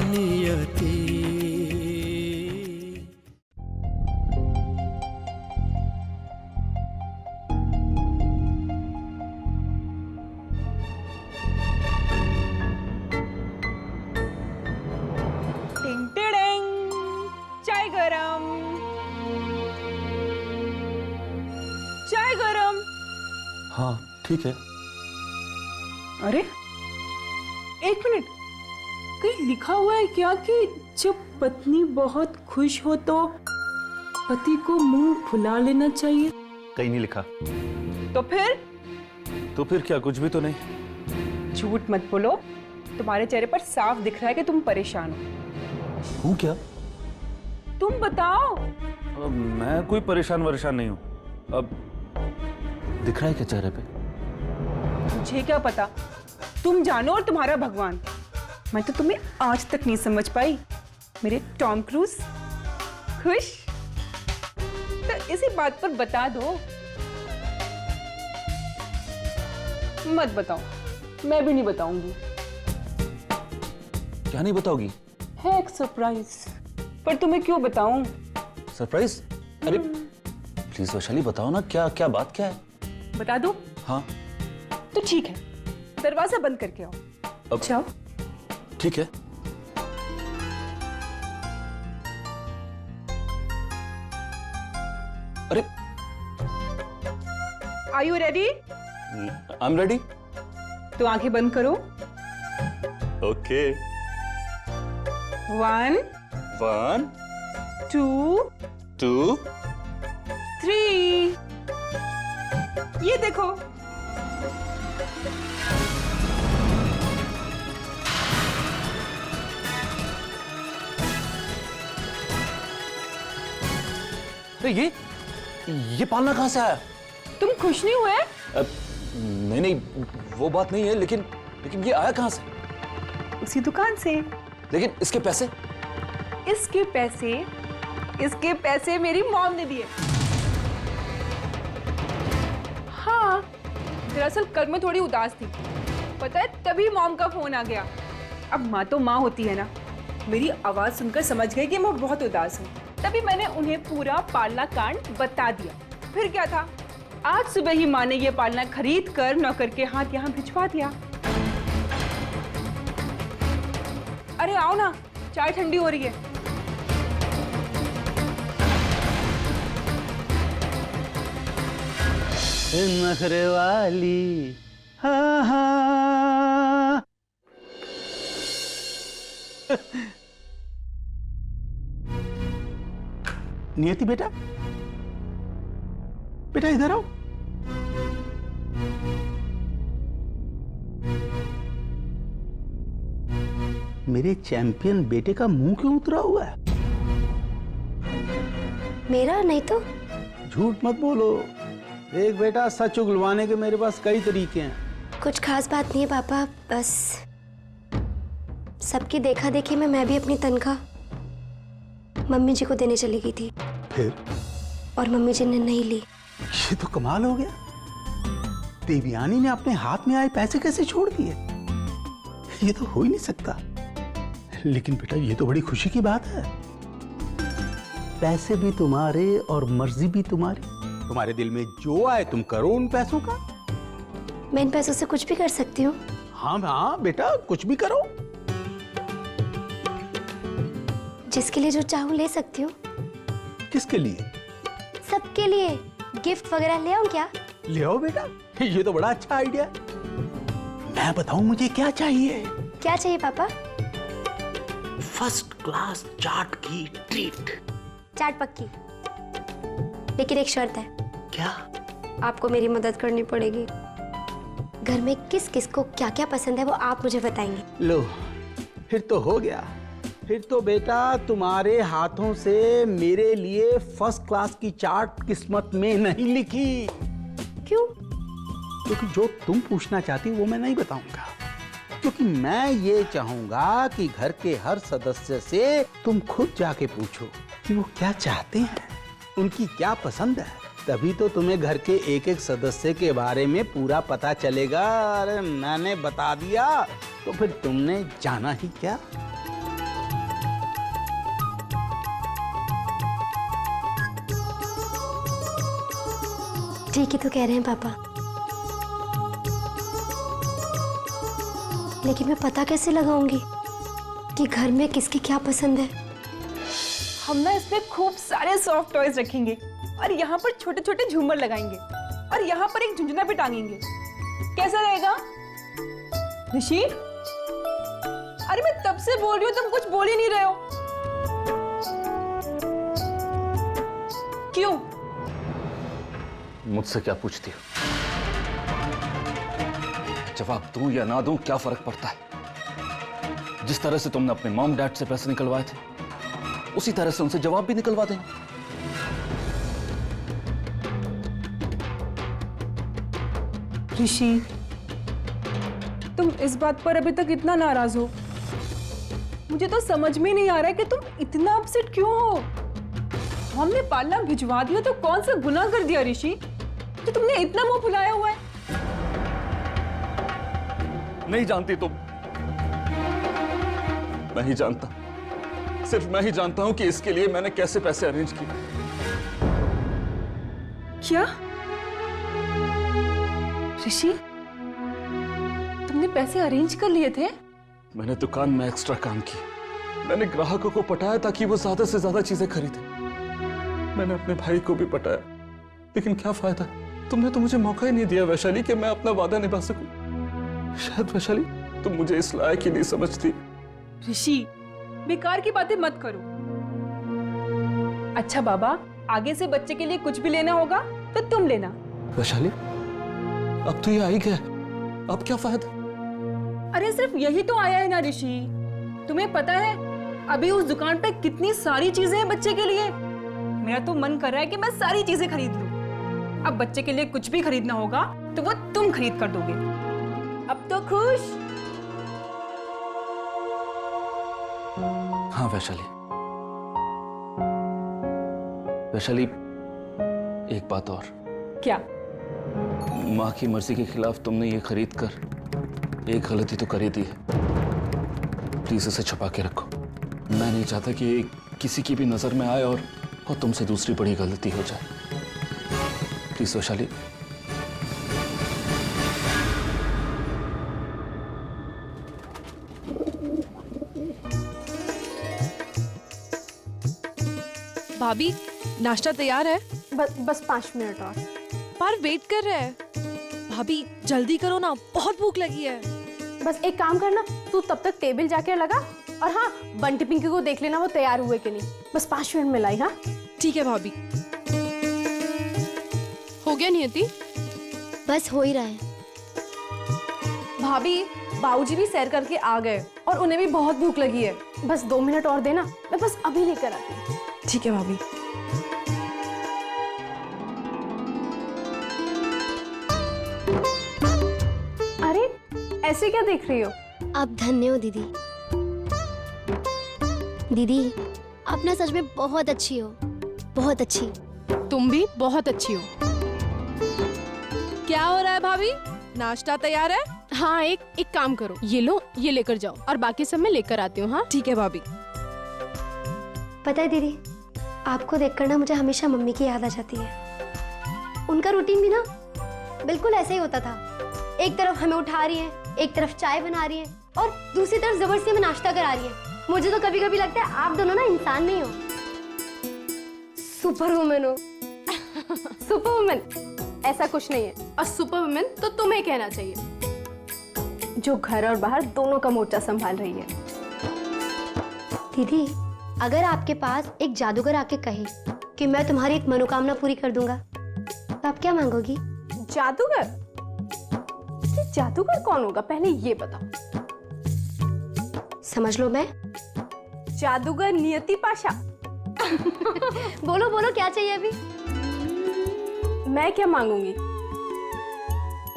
नियति। टिंग टिडिंग, चाय गरम, चाय गरम। हाँ ठीक है। अरे एक मिनट, कहीं लिखा हुआ है क्या कि जब पत्नी बहुत खुश हो तो पति को मुंह फुला लेना चाहिए? कहीं नहीं लिखा। तो फिर क्या, कुछ भी तो नहीं। झूठ मत बोलो, तुम्हारे चेहरे पर साफ दिख रहा है कि तुम परेशान हो। हूँ क्या? तुम बताओ। मैं कोई परेशान वरेशान नहीं हूँ। अब दिख रहा है क्या चेहरे पे? मुझे क्या पता, तुम जानो और तुम्हारा भगवान। मैं तो तुम्हें आज तक नहीं समझ पाई। मेरे टॉम क्रूज खुश? तो इसी बात पर बता दो। मत बताओ, मैं भी नहीं बताऊंगी। क्या नहीं बताओगी? है एक सरप्राइज, पर तुम्हें क्यों बताऊं? सरप्राइज? अरे प्लीज वैशाली बताओ ना, क्या क्या बात क्या है? बता दो? हाँ तो ठीक है, दरवाजा बंद करके आओ। अब जाओ। ठीक है। अरे are you ready? I am ready. तो आंखें बंद करो। ओके। 1 1 2 2 3। ये देखो। अरे ये पालना कहाँ से आया? तुम खुश नहीं हुए? नहीं नहीं, वो बात नहीं है, लेकिन ये आया कहाँ से? उसी दुकान से। लेकिन इसके पैसे? इसके पैसे मेरी मॉम ने दिए। हाँ, दरअसल कल मैं थोड़ी उदास थी, पता है, तभी मॉम का फोन आ गया। अब माँ तो माँ होती है ना, मेरी आवाज सुनकर समझ गई कि मैं बहुत उदास हूँ। तभी मैंने उन्हें पूरा पालना कांड बता दिया। फिर क्या था, आज सुबह ही माँ ने ये पालना खरीद कर नौकर के हाथ यहाँ भिजवा दिया। अरे आओ ना, चाय ठंडी हो रही है। नखरे वाली, हाँ हाँ। नियति बेटा, बेटा इधर आओ। मेरे चैंपियन बेटे का मुंह क्यों उतरा हुआ है? मेरा नहीं तो। झूठ मत बोलो। देख बेटा, सच उगलवाने के मेरे पास कई तरीके हैं। कुछ खास बात नहीं है पापा, बस सबकी देखा देखी में मैं भी अपनी तनख्वाह मम्मी जी को देने चली गई थी। फिर? और मम्मी जी ने नहीं ली। ये तो कमाल हो गया। देवयानी ने अपने हाथ में आए पैसे कैसे छोड़ दिए? ये तो हो ही नहीं सकता। लेकिन बेटा, ये तो बड़ी खुशी की बात है। पैसे भी तुम्हारे और मर्जी भी तुम्हारी। तुम्हारे दिल में जो आए तुम करो उन पैसों का। मैं इन पैसों से कुछ भी कर सकती हूँ। हाँ हाँ बेटा, कुछ भी करो। जिसके लिए जो चाहूँ ले सकती हूँ। किसके लिए? सबके लिए। गिफ्ट वगैरह ले आऊँ क्या? ले आओ बेटा, ये तो बड़ा अच्छा आइडिया है। मैं बताऊं मुझे क्या चाहिए? क्या चाहिए पापा? फर्स्ट क्लास चाट की ट्रीट। चाट पक्की, लेकिन एक शर्त है। क्या? आपको मेरी मदद करनी पड़ेगी। घर में किस किस को क्या क्या पसंद है वो आप मुझे बताएंगे। लो, फिर तो हो गया। फिर तो बेटा तुम्हारे हाथों से मेरे लिए फर्स्ट क्लास की चाट किस्मत में नहीं लिखी। क्यों? क्योंकि जो तुम पूछना चाहती वो मैं नहीं बताऊंगा। क्योंकि मैं ये चाहूंगा कि घर के हर सदस्य से तुम खुद जाके पूछो कि वो क्या चाहते हैं, उनकी क्या पसंद है। तभी तो तुम्हें घर के एक एक सदस्य के बारे में पूरा पता चलेगा। अरे मैंने बता दिया तो फिर तुमने जाना ही क्या। ठीक ही तो कह रहे हैं पापा, लेकिन मैं पता कैसे लगाऊंगी कि घर में किसकी क्या पसंद है? हम ना इसमें खूब सारे सॉफ्ट टॉयज रखेंगे और यहाँ पर छोटे छोटे झूमर लगाएंगे और यहाँ पर एक झुंझुना भी टांगेंगे। कैसा रहेगा ऋषि? अरे मैं तब से बोल रही हूँ, तुम कुछ बोल ही नहीं रहे हो। क्यों? मुझसे क्या पूछती हो? जवाब दूं या ना दूं क्या फर्क पड़ता है? जिस तरह से तुमने अपने मॉम डैड से पैसे निकलवाए थे, उसी तरह से उनसे जवाब भी निकलवा देंगे। ऋषि, तुम इस बात पर अभी तक इतना नाराज हो, मुझे तो समझ में नहीं आ रहा है कि तुम इतना अपसेट क्यों हो। हमने पालना भिजवा दिया तो कौन सा गुनाह कर दिया ऋषि, जो तुमने इतना मुंह फुलाया हुआ है? नहीं जानती तुम। मैं ही जानता, सिर्फ मैं ही जानता हूं कि इसके लिए मैंने कैसे पैसे अरेंज किए। क्या ऋषि, तुमने पैसे अरेंज कर लिए थे? मैंने दुकान में एक्स्ट्रा काम किया, मैंने ग्राहकों को पटाया ताकि वो ज्यादा से ज्यादा चीजें खरीदें। मैंने अपने भाई को भी पटाया, लेकिन क्या फायदा? तुमने तो मुझे मौका ही नहीं दिया वैशाली कि मैं अपना वादा निभा सकूं। शायद वैशाली तुम मुझे इस लायक ही नहीं समझती। ऋषि, बेकार की बातें मत करो। अच्छा बाबा, आगे से बच्चे के लिए कुछ भी लेना होगा तो तुम लेना। वैशाली, अब तो ये आ ही गया, अब क्या फायदा? अरे सिर्फ यही तो आया है ना ऋषि। तुम्हें पता है अभी उस दुकान पे कितनी सारी चीजें हैं बच्चे के लिए। मेरा तो मन कर रहा है कि मैं सारी चीजें खरीद लूं। अब बच्चे के लिए कुछ भी खरीदना होगा तो वो तुम खरीद कर दोगे। अब तो खुश? हाँ वैशाली, वैशाली एक बात और। क्या? माँ की मर्जी के खिलाफ तुमने ये खरीद कर एक गलती तो कर ही दी है। प्लीज इसे छुपा के रखो। मैं नहीं चाहता कि ये किसी की भी नजर में आए और तुमसे दूसरी बड़ी गलती हो जाए। प्लीज वैशाली। भाभी, नाश्ता तैयार है? बस 5 मिनट और। पर वेट कर रहे हैं। भाभी जल्दी करो ना, बहुत भूख लगी है। बस एक काम करना, तू तब तक टेबल जाके लगा, और हाँ, बंटी पिंकी को देख लेना वो तैयार हुए कि नहीं। बस 5 मिनट में लाई। हाँ ठीक है भाभी। हो गया नियति? बस हो ही रहा है। भाभी, बाबूजी भी सैर करके आ गए और उन्हें भी बहुत भूख लगी है। बस 2 मिनट और देना, मैं बस अभी लेकर आती हूँ। ठीक है भाभी। अरे ऐसे क्या देख रही हो? आप धन्य हो दीदी। दीदी, आप ना सच में बहुत अच्छी हो, बहुत अच्छी। तुम भी बहुत अच्छी हो। क्या हो रहा है भाभी? नाश्ता तैयार है? हाँ, एक काम करो, ये लो, ये लेकर जाओ और बाकी सब मैं लेकर आती हूँ। हाँ ठीक है भाभी। पता है दीदी, आपको देखकर ना मुझे हमेशा मम्मी की याद आ जाती है। उनका रूटीन भी ना बिल्कुल ऐसे ही होता था। एक तरफ हमें उठा रही है, एक तरफ चाय बना रही है और दूसरी तरफ जबरदस्ती हमें नाश्ता करा रही है। मुझे तो कभी कभी लगता है आप दोनों ना इंसान नहीं हो, सुपर वुमेन हो। सुपर वुमेन ऐसा कुछ नहीं है, और सुपर वुमेन तो तुम्हें कहना चाहिए, जो घर और बाहर दोनों का मोर्चा संभाल रही है। दीदी, अगर आपके पास एक जादूगर आके कहे कि मैं तुम्हारी एक मनोकामना पूरी कर दूंगा, तो आप क्या मांगोगी? जादूगर? ये जादूगर कौन होगा, पहले ये बताओ। समझ लो, मैं जादूगर नियति पाशा। बोलो बोलो, क्या चाहिए अभी? मैं क्या मांगूंगी?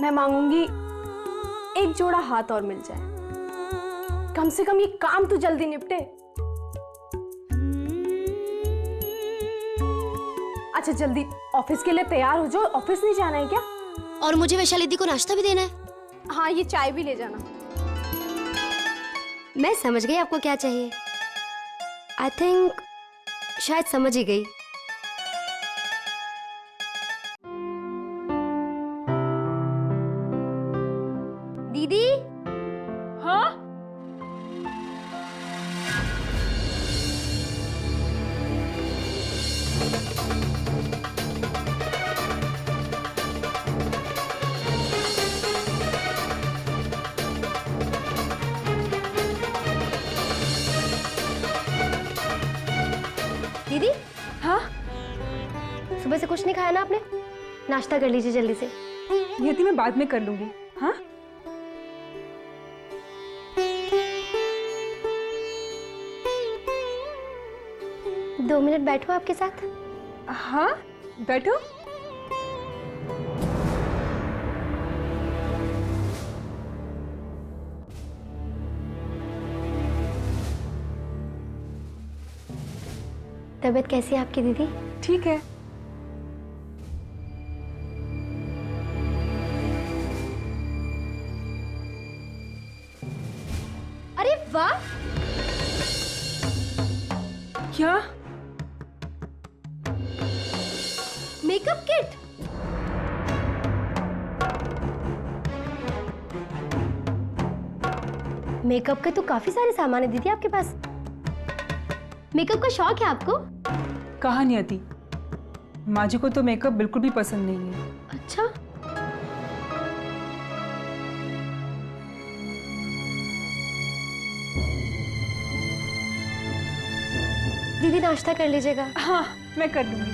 मैं मांगूंगी एक जोड़ा हाथ और मिल जाए, कम से कम ये काम तो जल्दी निपटे। अच्छा जल्दी ऑफिस के लिए तैयार हो जाओ, ऑफिस नहीं जाना है क्या? और मुझे वैशाली दी को नाश्ता भी देना है। हाँ, ये चाय भी ले जाना। मैं समझ गई आपको क्या चाहिए। आई थिंक शायद समझ ही गई। सुबह से कुछ नहीं खाया ना आपने? नाश्ता कर लीजिए जल्दी से। नियति मैं बाद में कर लूंगी। हाँ दो मिनट बैठो आपके साथ। हाँ बैठो। तबीयत कैसी है आपकी दीदी? ठीक है। अरे वाह, क्या? Makeup kit. मेकअप के तो काफी सारे सामान है दीदी आपके पास। मेकअप का शौक है आपको? कहा नियति, माँ जी को तो मेकअप बिल्कुल भी पसंद नहीं है। अच्छा, दीदी नाश्ता कर लीजिएगा। हाँ मैं कर लूंगी।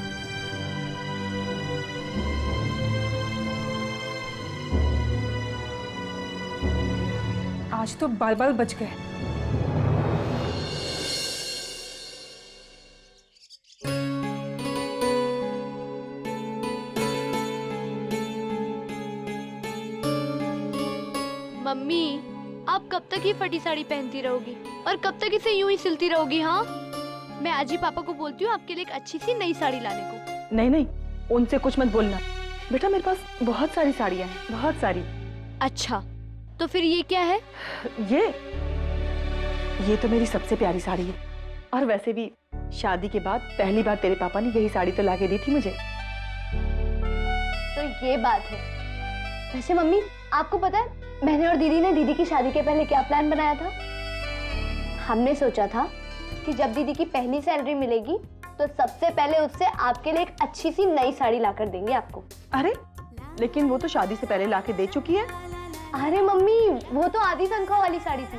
आज तो बाल बाल बच गए। मम्मी, आप कब तक ये फटी साड़ी पहनती रहोगी और कब तक इसे यूं ही सिलती रहोगी? हाँ, मैं आज ही पापा को बोलती हूँ आपके लिए एक अच्छी सी नई साड़ी लाने को। नहीं नहीं, उनसे कुछ मत बोलना बेटा, मेरे पास बहुत सारी साड़ियाँ हैं, बहुत सारी। अच्छा, तो फिर ये क्या है? ये तो मेरी सबसे प्यारी साड़ी है, और वैसे भी शादी के बाद पहली बार तेरे पापा ने यही साड़ी तो लाके दी थी मुझे। तो ये बात है। वैसे मम्मी, आपको पता है मैंने और दीदी ने दीदी की शादी के पहले क्या प्लान बनाया था? हमने सोचा था कि जब दीदी की पहली सैलरी मिलेगी तो सबसे पहले उससे आपके लिए एक अच्छी सी नई साड़ी लाकर देंगे आपको। अरे लेकिन वो तो शादी से पहले लाके दे चुकी है। अरे मम्मी, वो तो आधी तनख्वाह वाली साड़ी थी,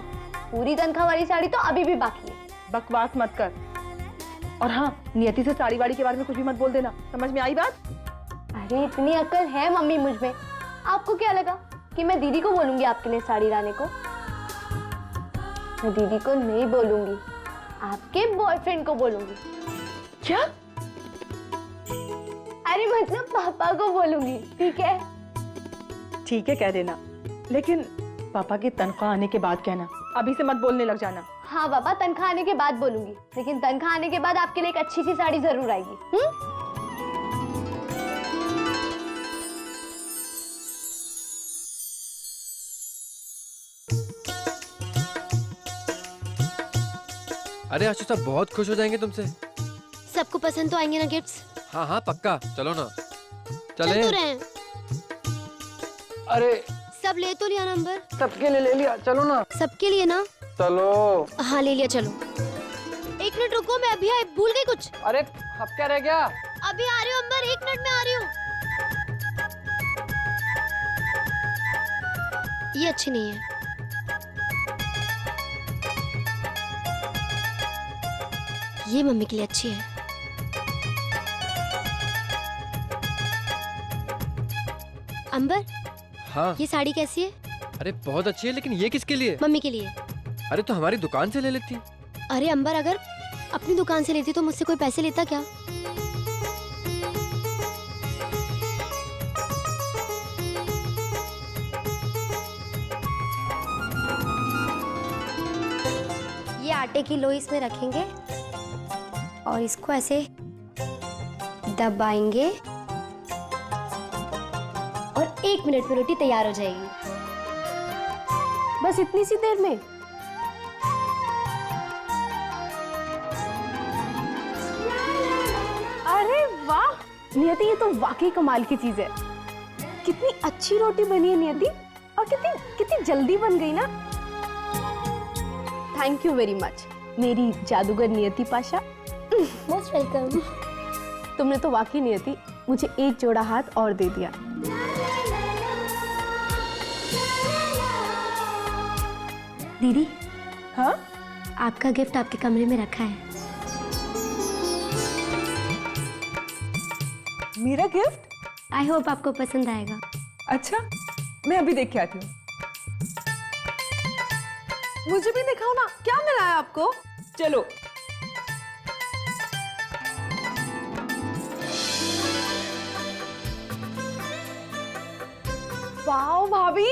पूरी तनख्वाह वाली साड़ी तो अभी भी बाकी है। बकवास मत कर, और हाँ, नियति से साड़ी वाड़ी के बारे में कुछ भी मत बोल देना, समझ में आई बात? अरे इतनी अक्ल है मम्मी मुझ में, आपको क्या लगा कि मैं दीदी को बोलूंगी आपके लिए साड़ी लाने को? मैं दीदी को नहीं बोलूंगी, आपके बॉयफ्रेंड को बोलूंगी। क्या? अरे मतलब पापा को बोलूंगी, ठीक है? ठीक है कह देना, लेकिन पापा की तनख्वाह आने के बाद कहना, अभी से मत बोलने लग जाना। हाँ पापा, तनख्वाह आने के बाद बोलूंगी, लेकिन तनख्वाह आने के बाद आपके लिए एक अच्छी सी साड़ी जरूर आएगी। अरे आशु साहब बहुत खुश हो जाएंगे तुमसे। सबको पसंद तो आएंगे ना गिफ्ट्स? हाँ हाँ पक्का, चलो ना। चल चले। तो रहे हैं। अरे सब ले तो लिया नंबर? सबके लिए ले लिया, चलो ना। सबके लिए ना? चलो। हाँ ले लिया, चलो। एक मिनट रुको, मैं अभी भूल गई कुछ। अरे अब क्या रह गया? अभी आ रही हूँ अंबर, 1 मिनट में आ रही हूँ। ये अच्छी नहीं है। ये मम्मी के लिए अच्छी है। अंबर, हाँ ये साड़ी कैसी है? अरे बहुत अच्छी है, लेकिन ये किसके लिए? मम्मी के लिए। अरे तो हमारी दुकान से ले लेती। अरे अंबर, अगर अपनी दुकान से लेती तो मुझसे कोई पैसे लेता क्या? ये आटे की लोई इसमें रखेंगे और इसको ऐसे दबाएंगे और 1 मिनट में रोटी तैयार हो जाएगी। बस इतनी सी देर में? अरे वाह नियति, ये तो वाकई कमाल की चीज है। कितनी अच्छी रोटी बनी है नियति, और कितनी कितनी जल्दी बन गई ना। थैंक यू वेरी मच मेरी जादूगर नियति पाशा। Most welcome. तुमने तो वाकई नियति मुझे एक जोड़ा हाथ और दे दिया। दीदी, हाँ? आपका गिफ्ट आपके कमरे में रखा है। मेरा गिफ्ट? आई होप आपको पसंद आएगा। अच्छा, मैं अभी देख के आती हूँ। मुझे भी दिखाओ ना, क्या मिला है आपको? चलो। वाओ भाभी,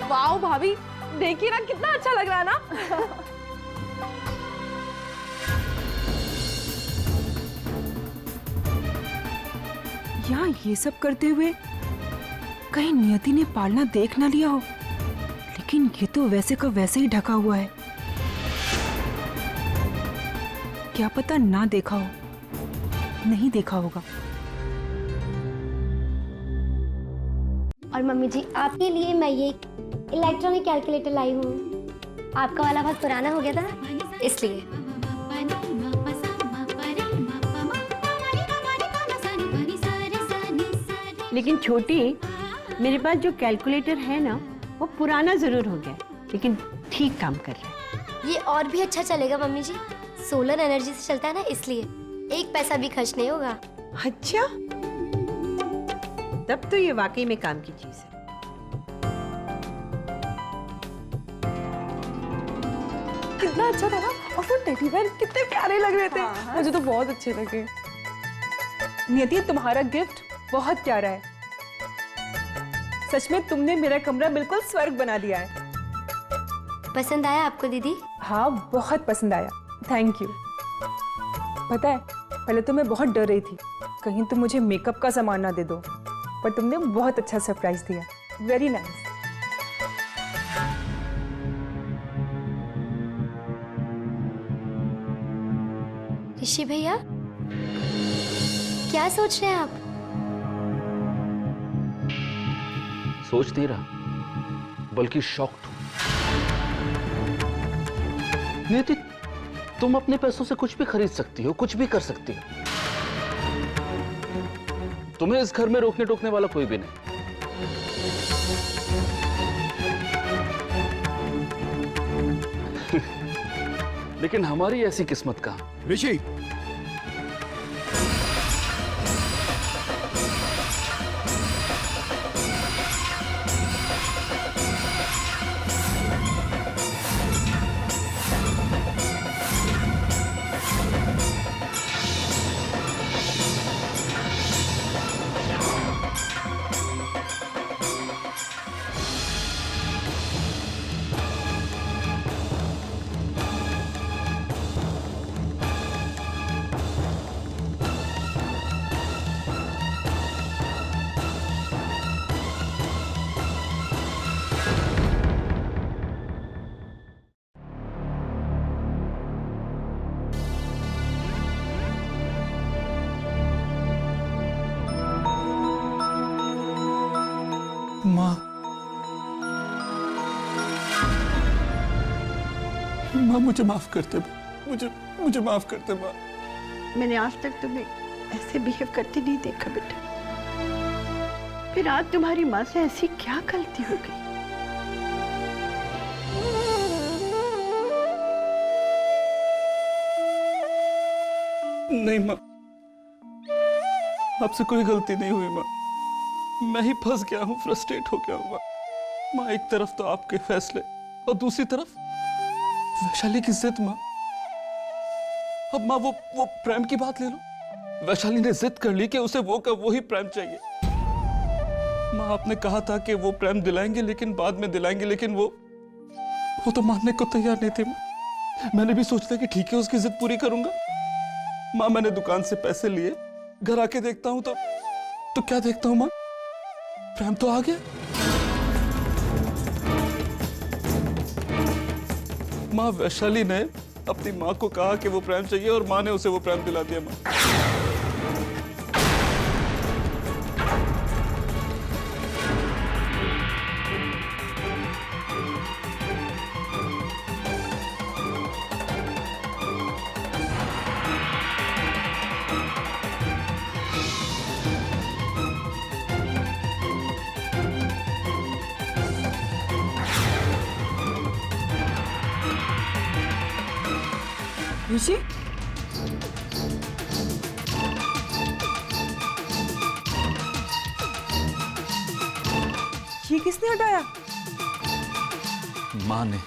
वाओ भाभी, देखिए ना कितना अच्छा लग रहा है ना। यहाँ ये सब करते हुए कहीं नियति ने पालना देख ना लिया हो, लेकिन ये तो वैसे का वैसे ही ढका हुआ है। क्या पता ना देखा हो, नहीं देखा होगा। और मम्मी जी, आपके लिए मैं ये इलेक्ट्रॉनिक कैलकुलेटर लाई हूँ। आपका वाला बहुत पुराना हो गया था ना, इसलिए। लेकिन छोटी, मेरे पास जो कैलकुलेटर है ना, वो पुराना जरूर हो गया, लेकिन ठीक काम कर रहा है। ये और भी अच्छा चलेगा मम्मी जी, सोलर एनर्जी से चलता है ना, इसलिए 1 पैसा भी खर्च नहीं होगा। अच्छा, तब तो ये वाकई में काम की चीज है। कितना अच्छा था ना, और वो टेडी बेयर कितने प्यारे लग रहे थे। मुझे तो बहुत अच्छे लगे। नियति, तुम्हारा गिफ्ट बहुत प्यारा है। सच में तुमने मेरा कमरा बिल्कुल स्वर्ग बना दिया है। पसंद आया आपको दीदी? हाँ, बहुत पसंद आया। Thank you. पता है, पहले तो मैं बहुत डर रही थी कहीं तुम मुझे मेकअप का सामान ना दे दो, पर तुमने बहुत अच्छा सरप्राइज दिया। Very nice. ऋषि भैया, क्या सोच रहे हैं आप? सोच नहीं रहा, बल्कि शॉक्ड हूं। नियति, तुम अपने पैसों से कुछ भी खरीद सकती हो, कुछ भी कर सकती हो। तुम्हें इस घर में रोकने टोकने वाला कोई भी नहीं। लेकिन हमारी ऐसी किस्मत का। ऋषि, माँ, माँ मुझे माफ करते, मुझे माफ करते माँ। मैंने आज तक तुम्हें ऐसे बिहेव करते नहीं देखा बेटा। फिर आज तुम्हारी माँ से ऐसी क्या गलती हो गई? नहीं माँ, आपसे कोई गलती नहीं हुई माँ। मैं ही फंस गया हूँ, फ्रस्ट्रेट हो गया हूँ माँ। माँ, एक तरफ तो आपके फैसले और दूसरी तरफ वैशाली की जिद माँ। अब माँ, वो प्रेम की बात ले लो। वैशाली ने जिद कर ली कि उसे वो का वो ही प्रेम चाहिए। माँ, आपने कहा था कि वो प्रेम दिलाएंगे, लेकिन बाद में दिलाएंगे, लेकिन वो तो मानने को तैयार नहीं थे माँ। मैंने भी सोचा कि ठीक है, उसकी जिद पूरी करूंगा। माँ, मैंने दुकान से पैसे लिए, घर आके देखता हूँ तो क्या देखता हूँ माँ? प्रेम तो आ गया। माँ, वैशाली ने अपनी माँ को कहा कि वो प्रेम चाहिए और माँ ने उसे वो प्रेम दिला दिया माँ। ऋषि, ये किसने हटाया? माँ ने।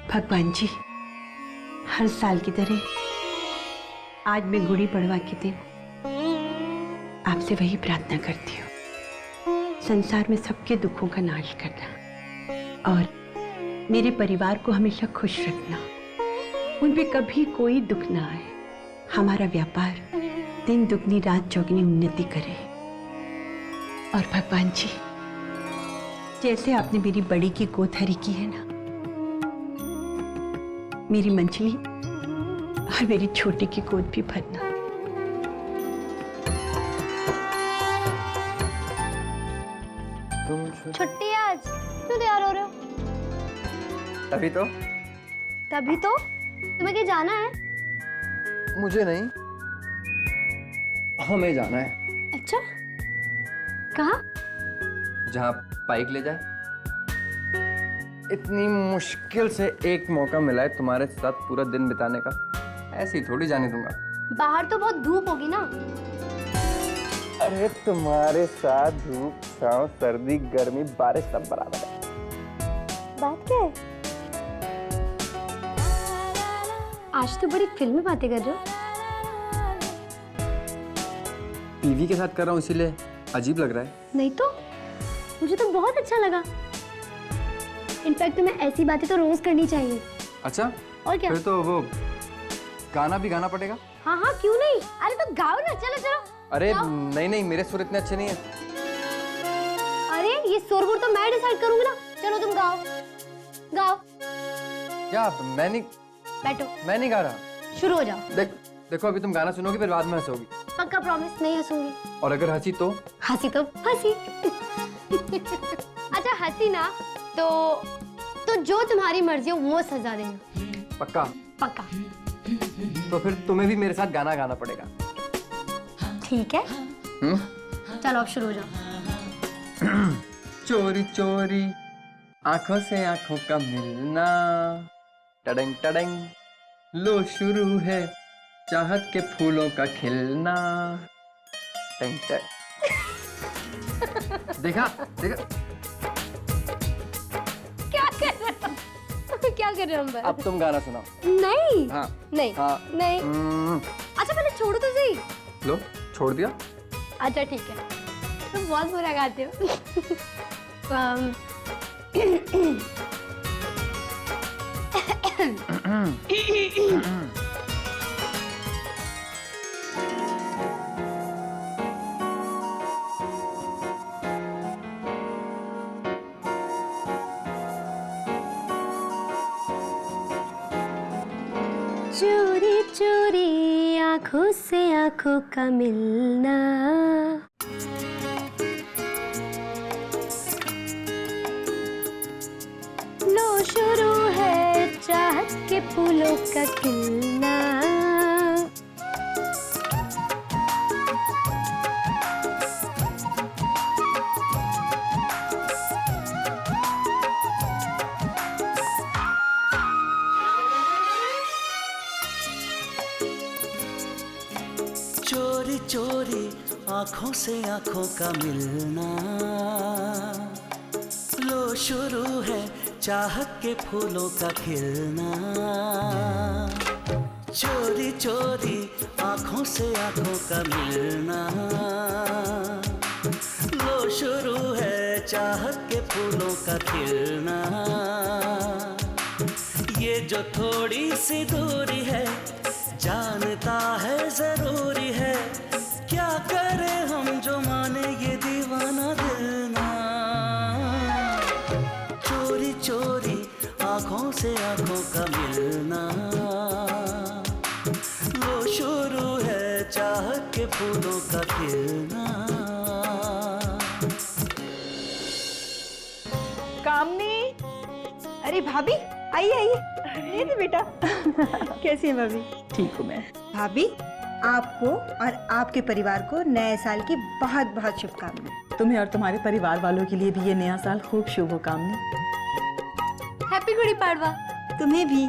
भगवान जी, हर साल की तरह आज मैं गुड़ी पड़वा के दिन आपसे वही प्रार्थना करती हूँ, संसार में सबके दुखों का नाश करना और मेरे परिवार को हमेशा खुश रखना, उन पे कभी कोई दुख ना आए, हमारा व्यापार दिन दुगनी रात चौगनी उन्नति करे। और भगवान जी, जैसे आपने मेरी बड़ी की गोद हरी की है ना, मेरी मंजली और मेरी छोटी की गोद भी भरना। छुट्टी है आज, क्यों तैयार हो रहे हो? तभी तो। तभी तो? तुम्हें कहीं जाना है? मुझे नहीं, हमें जाना है। अच्छा, कहाँ? जहाँ बाइक ले जाए। इतनी मुश्किल से एक मौका मिला है तुम्हारे साथ पूरा दिन बिताने का, ऐसे ही थोड़ी जाने दूंगा। बाहर तो बहुत धूप होगी ना। अरे तुम्हारे साथ धूप छांव सर्दी गर्मी बारिश सब बराबर है। बात क्या है? आज तो बड़ी फिल्मी बातें कर रहे हो। टीवी के साथ कर रहा हूँ इसीलिए अजीब लग रहा है। नहीं तो, मुझे तो बहुत अच्छा लगा। इनफैक्ट तुम्हें ऐसी बातें तो रोज करनी चाहिए। अच्छा, और क्या? फिर तो वो गाना भी गाना पड़ेगा। हाँ हाँ, क्यों नहीं? अरे तो गाओ ना, चलो चलो। अरे गाओ। नहीं नहीं, मेरे सुर इतने अच्छे नहीं है। अरे ये सुर-वुर तो मैं डिसाइड करूंगी ना। चलो तुम गाओ, गाओ। क्या? मैं नहीं, बैठो, मैं नहीं गा रहा। शुरू हो जाओ। देखो अभी तुम गाना सुनोगी फिर बाद में हंसोगी। पक्का प्रॉमिस, नहीं हंसूंगी। और अगर हंसी तो? हंसी तो हंसी। अच्छा हंसी ना तो जो तुम्हारी मर्जी हो वो सजा देना। पक्का? पक्का। तो फिर तुम्हें भी मेरे साथ गाना गाना पड़ेगा। ठीक है। चलो अब शुरू हो जाओ। चोरी चोरी आंखों से आंखों का मिलना, टडंग टडंग लो शुरू है चाहत के फूलों का खिलना। टंग टंग। देखा देखा क्या कर रहे हो? क्या कर रहे हो हम? अब तुम गाना सुनाओ। नहीं। हाँ नहीं। हाँ। नहीं। अच्छा पहले छोड़ो तो सही। लो छोड़ दिया। अच्छा ठीक है, तुम बहुत बुरा गाते हो। चोरी चोरी आंखों से आंखों का मिलना, लो शुरू है चाहत के फूलों का खिलना। चोरी चोरी आंखों से आंखों का मिलना, लो शुरू है चाहत के फूलों का खिलना। चोरी चोरी आंखों से आंखों का मिलना, लो शुरू है चाहत के फूलों का खिलना। ये जो थोड़ी सी दूरी है जानता है जरूरी है, क्या करे हम जो माने ये दीवाना दिल ना। चोरी चोरी आंखों से आंखों का मिलना, वो शुरू है चाहत के फूलों का खिलना। कामनी, अरे भाभी आइए आइए। ये बेटा कैसी है भाभी? ठीक हूँ मैं। भाभी आपको और आपके परिवार को नए साल की बहुत बहुत शुभकामनाएं। तुम्हें और तुम्हारे परिवार वालों के लिए भी ये नया साल खूब शुभ हो कामनी। हैप्पी गुड़ी पाड़वा। तुम्हें भी।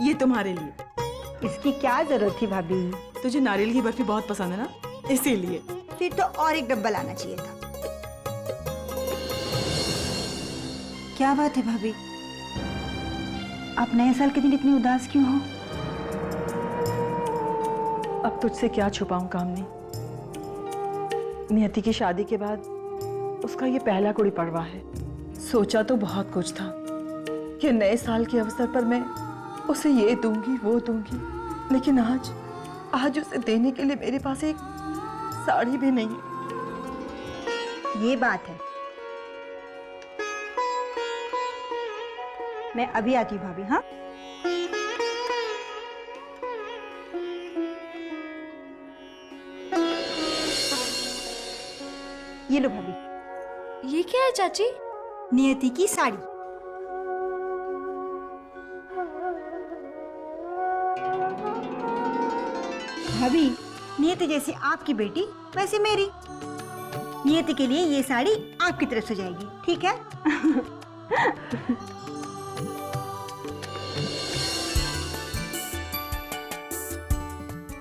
ये तुम्हारे लिए। इसकी क्या जरूरत थी भाभी? तुझे नारियल की बर्फी बहुत पसंद है ना, इसीलिए। फिर तो और एक डब्बा लाना चाहिए था। क्या बात है भाभी, आप नए साल के दिन इतनी उदास क्यों हो? अब तुझसे क्या छुपाऊं कामनी। नियति की शादी के बाद उसका ये पहला गुड़ी पड़वा है। सोचा तो बहुत कुछ था कि नए साल के अवसर पर मैं उसे ये दूंगी वो दूंगी, लेकिन आज उसे देने के लिए मेरे पास एक साड़ी भी नहीं है। ये बात है। मैं अभी आती हूँ भाभी। हाँ ये लो भाभी। ये क्या है चाची? नियति की साड़ी। भाभी नियति जैसी आपकी बेटी वैसे मेरी। नियति के लिए ये साड़ी आपकी तरफ से जाएगी, ठीक है?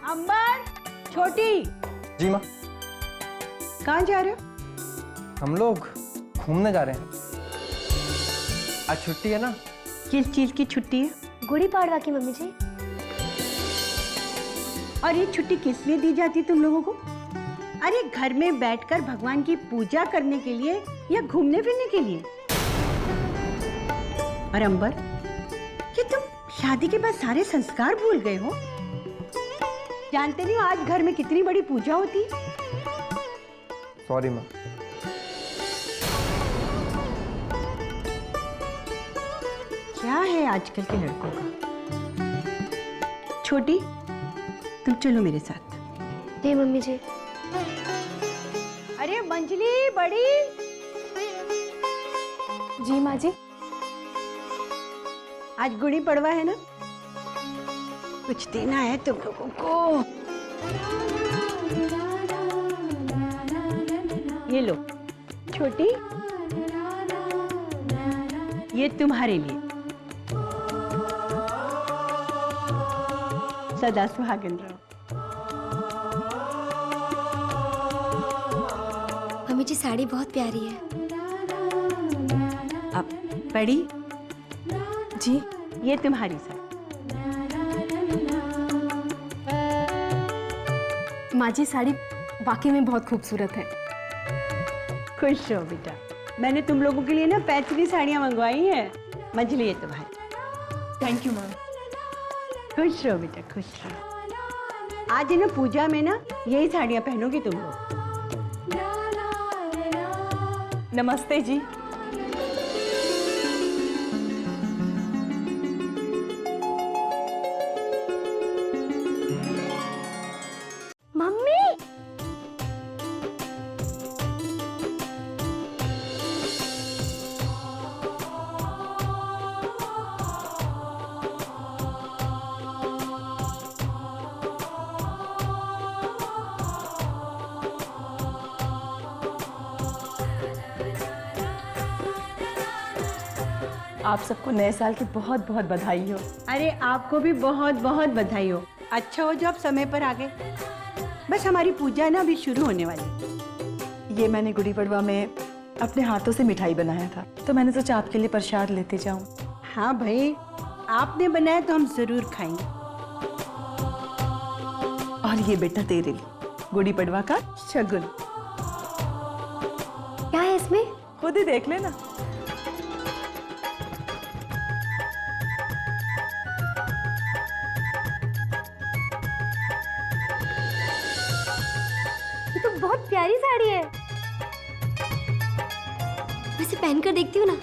अंबर, छोटी, जी माँ। कहाँ जा रहे हो? हम लोग घूमने जा रहे हैं, आज छुट्टी है ना। किस चीज की छुट्टी है? गुड़ी पाड़वा की मम्मी जी। और ये छुट्टी किस लिए दी जाती है तुम लोगों को? अरे घर में बैठकर भगवान की पूजा करने के लिए या घूमने फिरने के लिए? और अंबर, ये तुम शादी के बाद सारे संस्कार भूल गए हो? जानते नहीं हो आज घर में कितनी बड़ी पूजा होती है? सॉरी माँ। क्या है आजकल के लड़कों का? छोटी, तुम चलो मेरे साथ। जी मम्मी जी। अरे मंजली बड़ी। जी माँ जी। आज गुड़ी पड़वा है ना, कुछ देना है तुम लोगों को। ये लो छोटी, ये तुम्हारे लिए। सदा सुहागन रहो। मम्मी जी साड़ी बहुत प्यारी है। अब बड़ी जी। ये तुम्हारी साड़ी। माँ जी साड़ी वाकई में बहुत खूबसूरत है। खुश रहो बेटा, मैंने तुम लोगों के लिए ना पैचवी साड़ियाँ मंगवाई हैं। मंजली ये तुम्हारी। Thank you ma'am. खुश रहो बेटा, खुश रहो। आज ना पूजा में ना यही साड़ियाँ पहनोगी तुम लोग। नमस्ते जी। मम्मी आप सबको नए साल की बहुत बहुत बधाई हो। अरे आपको भी बहुत बहुत बधाई हो। अच्छा हो जो आप समय पर आ गए। बस हमारी पूजा ना अभी शुरू होने वाली। ये मैंने गुड़ी पड़वा में अपने हाथों से मिठाई बनाया था, तो मैंने सोचा आपके लिए प्रसाद लेते जाऊं। हाँ भाई, आपने बनाया तो हम जरूर खाएंगे। और ये बेटा तेरे लिए गुड़ी पड़वा का शगुन। क्या है इसमें? खुद ही देख लेना। ये तो बहुत प्यारी साड़ी है। मैं इसे पहन कर देखती हूँ ना।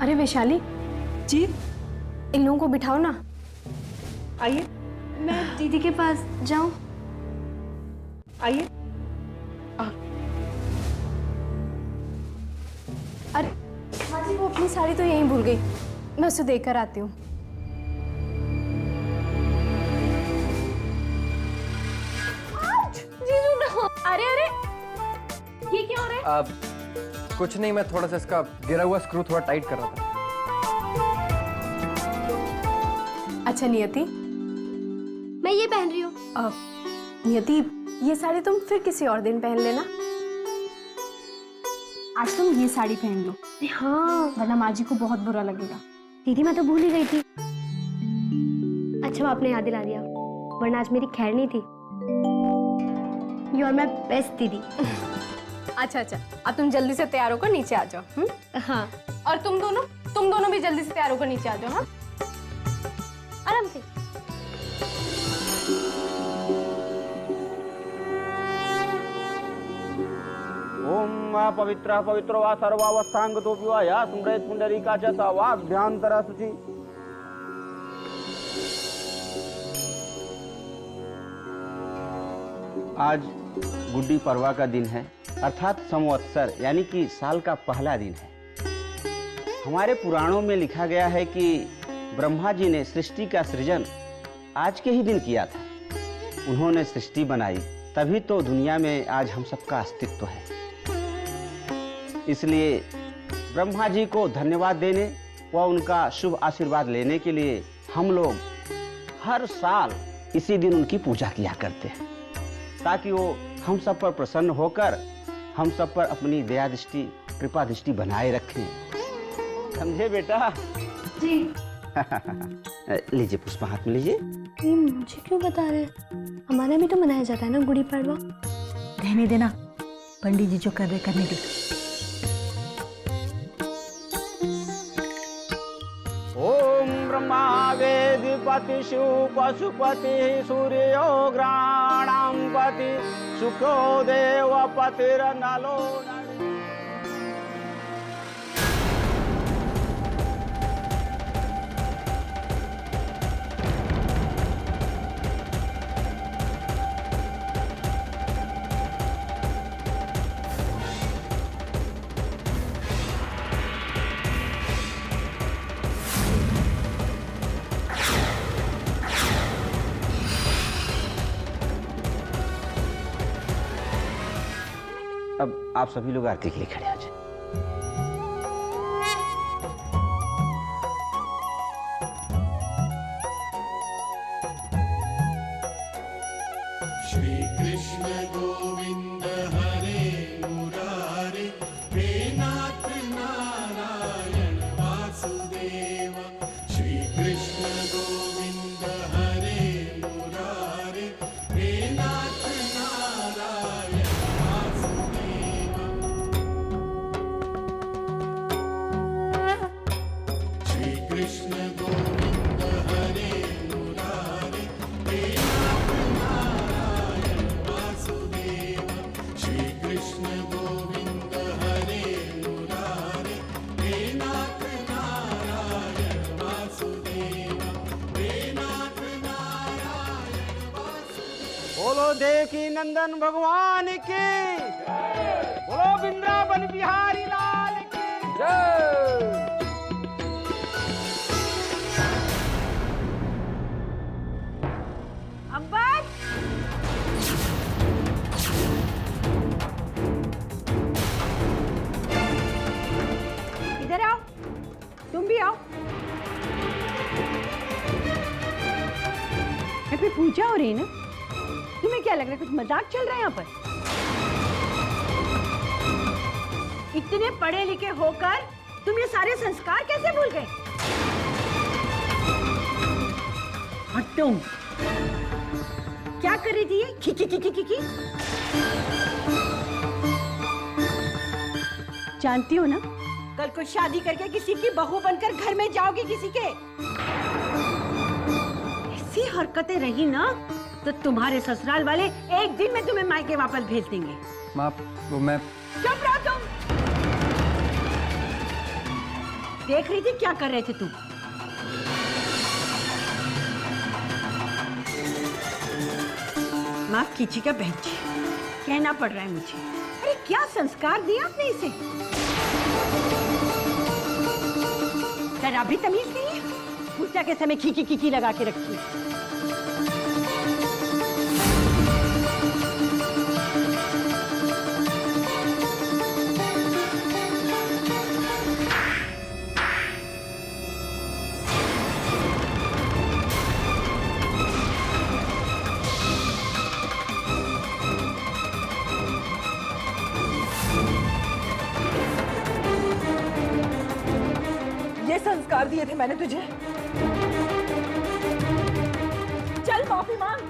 अरे वैशाली, जी इन लोगों को बिठाओ ना। आइए, मैं दीदी के पास जाऊं? आइए। अरे हाँ जी, वो अपनी साड़ी तो यहीं भूल गई, मैं उसे देकर आती हूँ। अरे अरे, ये क्या हो रहा है? अब कुछ नहीं, मैं थोड़ा सा इसका गिरा हुआ स्क्रू थोड़ा टाइट कर रहा था। अच्छा नियति, मैं ये पहन रही हूँ। नियति, ये साड़ी तुम फिर किसी और दिन पहन लेना। आज तुम ये साड़ी पहन लो। हाँ, वरना माँ जी को बहुत बुरा लगेगा। दीदी मैं तो भूल ही गई थी। अच्छा आपने याद दिला दिया, वरना आज मेरी खैर नहीं थी। यू आर माई बेस्ट दीदी। अच्छा अच्छा, अब तुम जल्दी से तैयार होकर नीचे आ जाओ। हाँ, और तुम दोनों भी जल्दी से तैयार होकर नीचे आ जाओ। हाँ, आराम से। ओम पवित्र पवित्रो वा सर्वावस्थांगतोऽपि वा या स्मृत पुंडरीका च सा वाभ्यंतरा शुचि। आज गुड्डी पड़वा का दिन है, अर्थात संवत्सर यानी कि साल का पहला दिन है। हमारे पुराणों में लिखा गया है कि ब्रह्मा जी ने सृष्टि का सृजन आज के ही दिन किया था। उन्होंने सृष्टि बनाई, तभी तो दुनिया में आज हम सबका अस्तित्व है। इसलिए ब्रह्मा जी को धन्यवाद देने व उनका शुभ आशीर्वाद लेने के लिए हम लोग हर साल इसी दिन उनकी पूजा किया करते हैं, ताकि वो हम सब पर प्रसन्न होकर हम सब पर अपनी दया दृष्टि, कृपा दृष्टि बनाए रखें। समझे बेटा? जी। लीजिए पुष्पा, हाथ में लीजिए। ये मुझे क्यों बता रहे हैं? हमारे भी तो मनाया जाता है ना गुड़ी पड़वा। रहने देना, पंडित जी जो कर रहे करने दे। ओम ब्रह्मा वेदपति शिव पशुपति सूर्यो ग्राणां पति शुक्रो देवपतिर्नलो अब आप सभी लोग आरती के लिए खड़े हो जाए। श्री कृष्ण गोविंद हरे मुरारे, हे नाथ नारायण वासुदेव। श्री कृष्ण गोविंद हरे मुरारे, हे नाथ नारायण वासुदेव। श्री कृष्ण गोविंद हरे मुरारे, हे नाथ नारायण वासुदेव। श्री कृष्ण गोविंद हरे मुरारे, हे नाथ नारायण वासुदेव। हे नाथ नारायण वासुदेव। बोलो देवकी नंदन भगवान की, बोलो वृंदावन बिहारी लाल की जय। अंबर, इधर आओ, तुम भी आओ। यहाँ पे पूजा हो रही है ना? तुम्हें क्या लग रहा है, कुछ मजाक चल रहा है यहाँ पर? इतने पढ़े लिखे होकर तुम ये सारे संस्कार कैसे भूल गए? और तुम क्या कर रही थी? की जानती हो ना, कल को शादी करके किसी की बहू बनकर घर में जाओगी किसी के। ऐसी हरकतें रही ना तो तुम्हारे ससुराल वाले एक दिन में तुम्हें मायके वापस भेज देंगे। माँ, वो मैं चुप रहो तुम। देख रही थी क्या कर रहे थे तुम? माफ कीजिएगा बहन जी, कहना पड़ रहा है मुझे। अरे क्या संस्कार दिया आपने इसे? जरा भी तमीज नहीं है। पूजा के समय खीकी खीकी लगा के रखी है। ये संस्कार दिए थे मैंने तुझे। चल माफी मांग।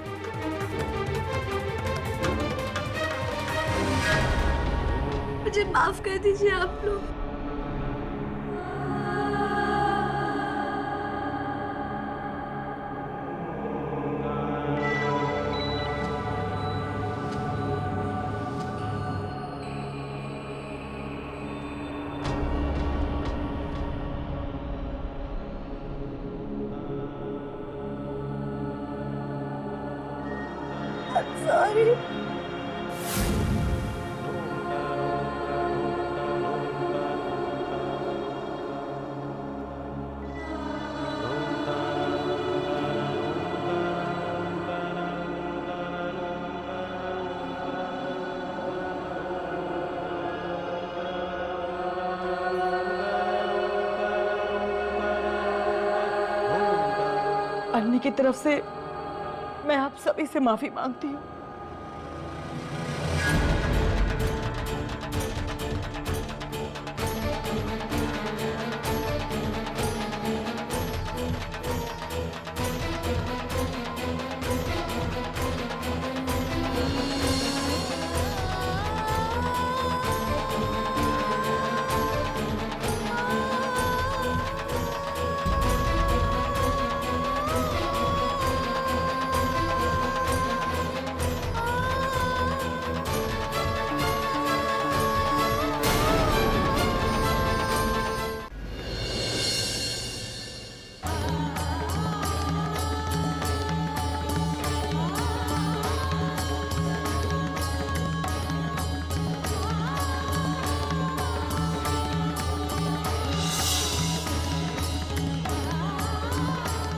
मुझे माफ कर दीजिए आप लोग। सॉरी। अन्नी की तरफ से मैं आप सभी से माफी मांगती हूँ।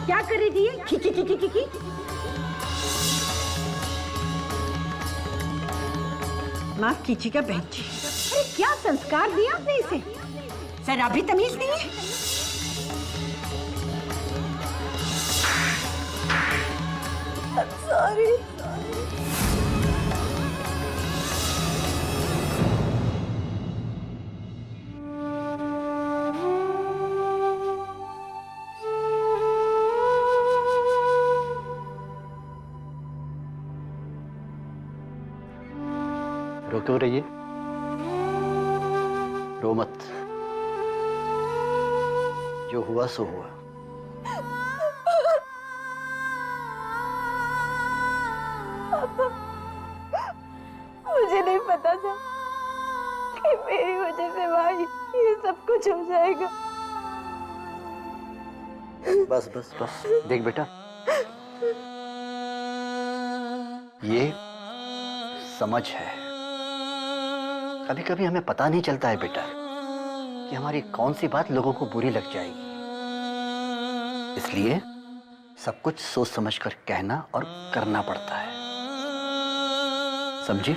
क्या कर रही थी? खीकी खीकी खीकी। माफ कीजिएगा बहन जी। अरे क्या संस्कार दिया आपने इसे? जरा भी तमीज नहीं है। सॉरी। रो क्यों रही है? रो मत, जो हुआ सो हुआ। मुझे नहीं पता था कि मेरी वजह से भाई ये सब कुछ हो जाएगा। बस बस बस, देख बेटा, ये समझ है। कभी कभी हमें पता नहीं चलता है बेटा कि हमारी कौन सी बात लोगों को बुरी लग जाएगी। इसलिए सब कुछ सोच समझकर कहना और करना पड़ता है, समझी?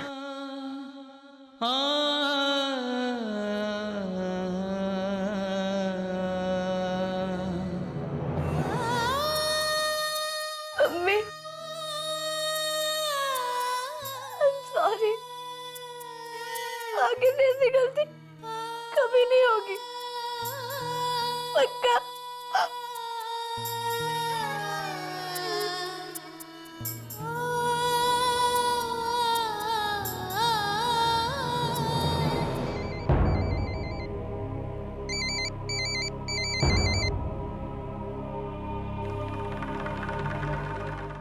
Mummy, sorry. आगे से ऐसी गलती कभी नहीं होगी, पक्का।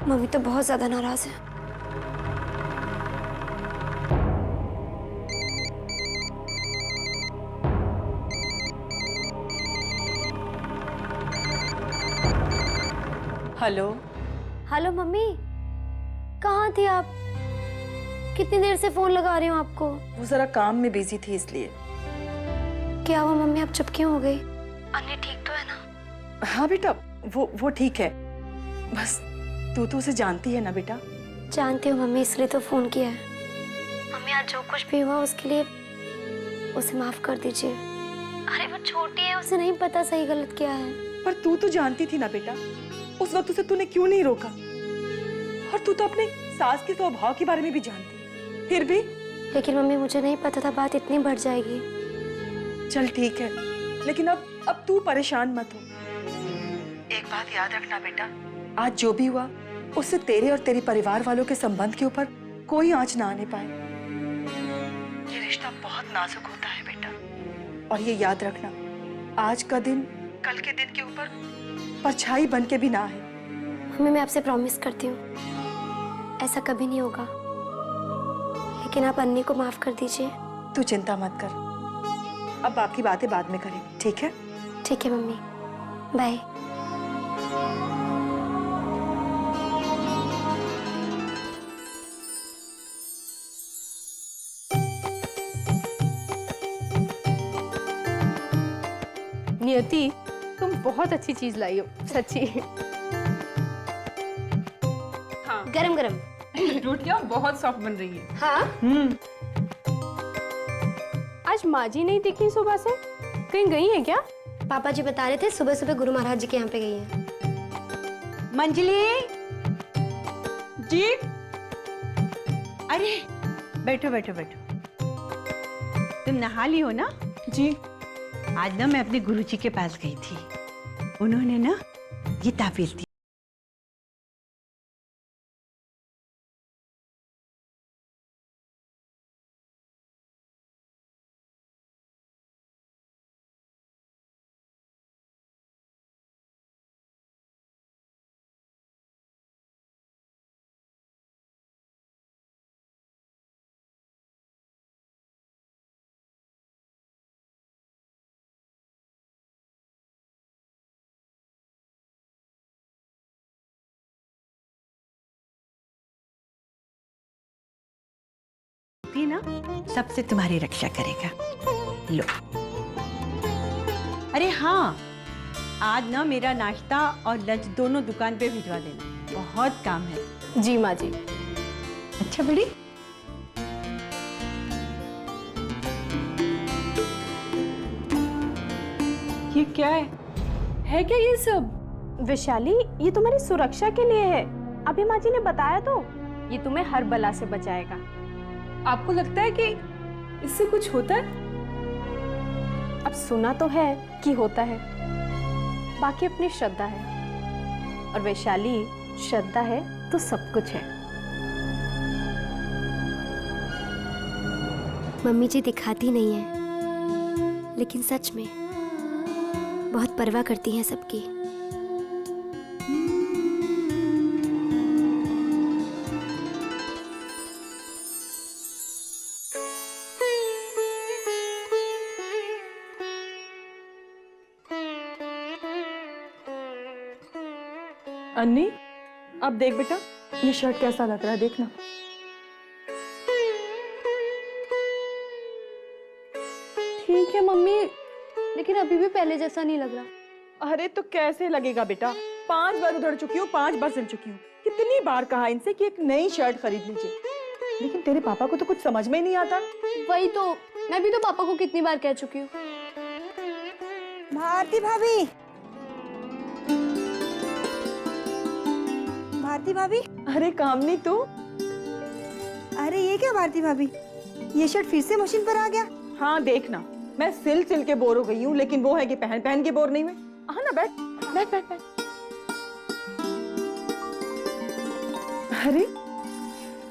मम्मी तो बहुत ज्यादा नाराज है। हेलो। हेलो मम्मी, कहाँ थी आप? कितनी देर से फोन लगा रही हूँ आपको। वो जरा काम में बिजी थी इसलिए। क्या हुआ मम्मी, आप चुप क्यों हो गई? अन्नी ठीक तो है ना? हाँ बेटा, वो ठीक है। बस तू तो उसे जानती है ना बेटा? जानती हूँ मम्मी, इसलिए तो फोन किया है। मम्मी आज जो कुछ भी हुआ उसके लिए उसे माफ कर दीजिए। अरे वो छोटी है, उसे नहीं पता सही गलत क्या है। पर तू तो जानती थी ना बेटा, उस वक्त उसे तूने क्यों नहीं रोका? और तू तो अपने सास के स्वभाव के बारे में भी जानती है, फिर भी। लेकिन मम्मी मुझे नहीं पता था बात इतनी बढ़ जाएगी। चल ठीक है, लेकिन अब तू परेशान मत हो। एक बात याद रखना बेटा, आज जो भी हुआ उससे तेरे और तेरे परिवार वालों के संबंध के ऊपर कोई आंच ना आने पाए। ये रिश्ता बहुत नाजुक होता है बेटा, और ये याद रखना, आज का दिन कल के दिन के ऊपर परछाई बन के भी ना है। मम्मी मैं आपसे प्रॉमिस करती हूँ ऐसा कभी नहीं होगा, लेकिन आप अन्नी को माफ कर दीजिए। तू चिंता मत कर, अब बाकी बातें बाद में करेंगे, ठीक है? ठीक है मम्मी, बाय। नियति, तुम बहुत अच्छी चीज लाई हो, सच्ची। हाँ, गरम गरम रोटियां बहुत सॉफ्ट बन रही है। हाँ। आज माँ जी नहीं दिखी सुबह से, कहीं गई है क्या? पापा जी बता रहे थे सुबह सुबह गुरु महाराज जी के यहाँ पे गई हैं। मंजली जी, अरे बैठो बैठो बैठो। तुम नहा ली हो ना? जी। आज ना मैं अपने गुरुजी के पास गई थी, उन्होंने ना ये ताबीज दी। ना सबसे तुम्हारी रक्षा करेगा। लो। अरे हाँ, आज ना मेरा नाश्ता और लंच दोनों दुकान पे भिजवा देना, बहुत काम है। जी माँ जी। अच्छा बड़ी। ये क्या है क्या ये सब? वैशाली, ये तुम्हारी सुरक्षा के लिए है। अभी माँ जी ने बताया तो, ये तुम्हें हर बला से बचाएगा। आपको लगता है कि इससे कुछ होता है? अब सुना तो है कि होता है, बाकी अपनी श्रद्धा है। और वैशाली, श्रद्धा है तो सब कुछ है। मम्मी जी दिखाती नहीं है, लेकिन सच में बहुत परवाह करती हैं सबकी। अन्नी, अब देख बेटा, ये शर्ट कैसा लग रहा है, देखना। ठीक है मम्मी, लेकिन अभी भी पहले जैसा नहीं लग रहा। अरे तो कैसे लगेगा बेटा, 5 बार उधर चुकी हूँ, 5 बार सिल चुकी हूँ। कितनी बार कहा इनसे कि एक नई शर्ट खरीद लीजिए, लेकिन तेरे पापा को तो कुछ समझ में ही नहीं आता। वही तो, मैं भी तो पापा को कितनी बार कह चुकी हूँ। भारती भाभी, भारती भाभी। अरे कामनी तू? अरे ये क्या भारती भाभी, ये शर्ट फिर से मशीन पर आ गया। हाँ देखना, मैं सिल सिल के बोर हो गई हूँ, लेकिन वो है कि पहन पहन के बोर नहीं हुए। हाँ ना, बैठ बैठ बैठ बैठ। अरे